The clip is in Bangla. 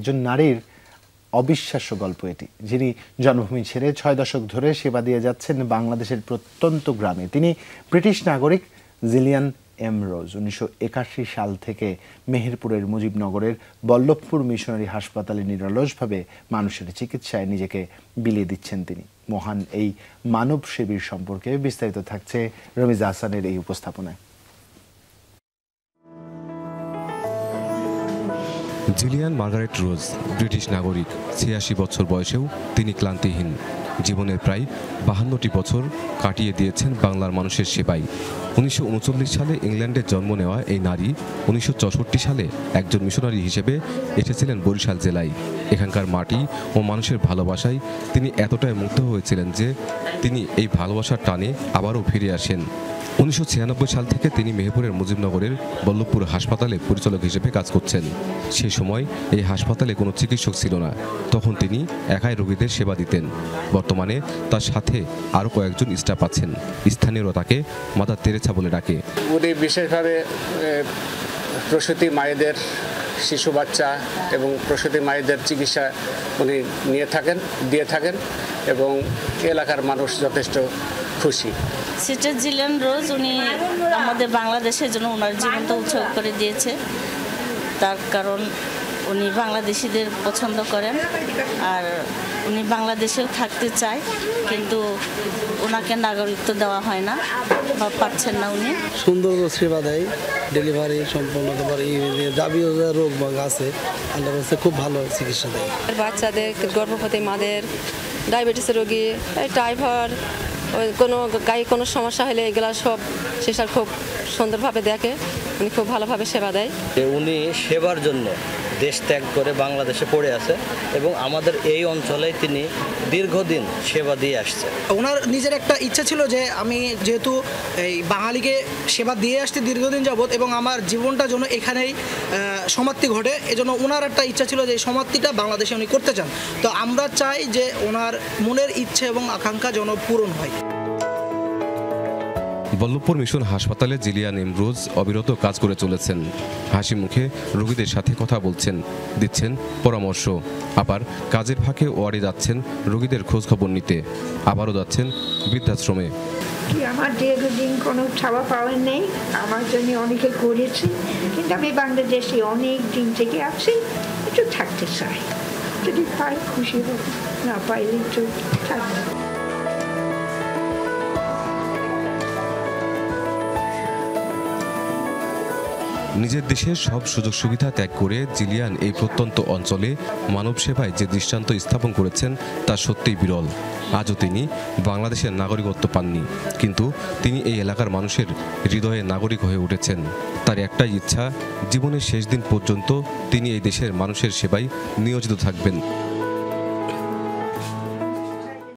একজন নারীর অবিশ্বাস্য গল্প এটি, যিনি জন্মভূমি ছেড়ে 6 দশক ধরে সেবা দিয়ে যাচ্ছেন বাংলাদেশের প্রত্যন্ত গ্রামে। তিনি ব্রিটিশ নাগরিক জিলিয়ান এম রোজ। 1981 সাল থেকে মেহেরপুরের মুজিবনগরের বল্লভপুর মিশনারি হাসপাতালে নিরলসভাবে মানুষের চিকিৎসায় নিজেকে বিলিয়ে দিচ্ছেন তিনি। মহান এই মানবসেবীর সম্পর্কে বিস্তারিত থাকছে রমিজ হাসানের এই উপস্থাপনায়। জিলিয়ান মার্গারেট রোজ ব্রিটিশ নাগরিক। 86 বছর বয়সেও তিনি ক্লান্তিহীন। জীবনের প্রায় 52টি বছর কাটিয়ে দিয়েছেন বাংলার মানুষের সেবায়। 1939 সালে ইংল্যান্ডে জন্ম নেওয়া এই নারী 1964 সালে একজন মিশনারি হিসেবে এসেছিলেন বরিশাল জেলায়। এখানকার মাটি ও মানুষের ভালোবাসায় তিনি এতটাই মুগ্ধ হয়েছিলেন যে তিনি এই ভালোবাসার টানে আবারও ফিরে আসেন। 1996 সাল থেকে তিনি মেহেরপুরের মুজিবনগরের বল্লভপুর হাসপাতালে পরিচালক হিসেবে কাজ করছেন। সেই সময় এই হাসপাতালে কোনো চিকিৎসক ছিল না, তখন তিনি একাই রোগীদের সেবা দিতেন। বর্তমানে তার সাথে আরও কয়েকজন স্টাফ আছেন। স্থানীয়রা তাকে মাদার তেরেসা বলে ডাকে। উনি বিশেষভাবে প্রসূতি মায়েদের, শিশু বাচ্চা এবং প্রসূতি মায়েদের চিকিৎসা উনি দিয়ে থাকেন এবং এলাকার মানুষ যথেষ্ট খুশি। সিস্টার জিলিয়ান রোজ উনি আমাদের বাংলাদেশের জন্য ওনার জীবনটা উৎসর্গ করে দিয়েছে। তার কারণ উনি বাংলাদেশিদের পছন্দ করেন আর উনি বাংলাদেশেও থাকতে চায়, কিন্তু ওনাকে নাগরিকত্ব দেওয়া হয় না বা পাচ্ছেন না। উনি সুন্দর সেবা দেয়, ডেলিভারি সম্পূর্ণ, যাবতীয় রোগ বাগ আছে আল্লাহর কাছে খুব ভালো চিকিৎসা দেয়। বাচ্চাদের, গর্ভবতী মাদের, ডায়াবেটিসের রোগী, টাইফয়েড, কোনো গায়ে কোনো সমস্যা হলে এগুলা সব সেসব খুব সুন্দরভাবে দেখে। উনি খুব ভালোভাবে সেবা দেয়। উনি সেবার জন্য দেশ ত্যাগ করে বাংলাদেশে পড়ে আছে এবং আমাদের এই অঞ্চলে তিনি দীর্ঘদিন সেবা দিয়ে আসছে। ওনার নিজের একটা ইচ্ছা ছিল যে আমি যেহেতু এই বাঙালিকে সেবা দিয়ে আসতে দীর্ঘদিন যাবৎ এবং আমার জীবনটা যেন এখানেই সমাপ্তি ঘটে, এজন্য ওনার একটা ইচ্ছা ছিল যে এই সমাপ্তিটা বাংলাদেশে উনি করতে চান। তো আমরা চাই যে ওনার মনের ইচ্ছে এবং আকাঙ্ক্ষা যেন পূরণ হয়। বল্লভপুর মিশন হাসপাতালে জিলিয়ান এম রোজ অবিরত কাজ করে চলেছেন। হাসি মুখে রোগীদের সাথে কথা বলছেন, দিচ্ছেন পরামর্শ। আবার কাজের ফাঁকে ওয়ার্ডে যাচ্ছেন রোগীদের খোঁজ খবর নিতে। আবারও যাচ্ছেন বৃদ্ধাশ্রমে। আমার দীর্ঘদিন কোনো ছাওয়া পাওয়ার নেই, আমার জন্য অনেকে করেছি, কিন্তু আমি বাংলাদেশে অনেক দিন থেকে আছি, একটু থাকতে চাই। যদি পাই খুশি হব, না পাইলে একটু থাকবো। নিজের দেশের সব সুযোগ সুবিধা ত্যাগ করে জিলিয়ান এই প্রত্যন্ত অঞ্চলে মানব সেবায় যে দৃষ্টান্ত স্থাপন করেছেন তা সত্যিই বিরল। আজও তিনি বাংলাদেশের নাগরিকত্ব পাননি, কিন্তু তিনি এই এলাকার মানুষের হৃদয়ে নাগরিক হয়ে উঠেছেন। তার একটাই ইচ্ছা, জীবনের শেষ দিন পর্যন্ত তিনি এই দেশের মানুষের সেবায় নিয়োজিত থাকবেন।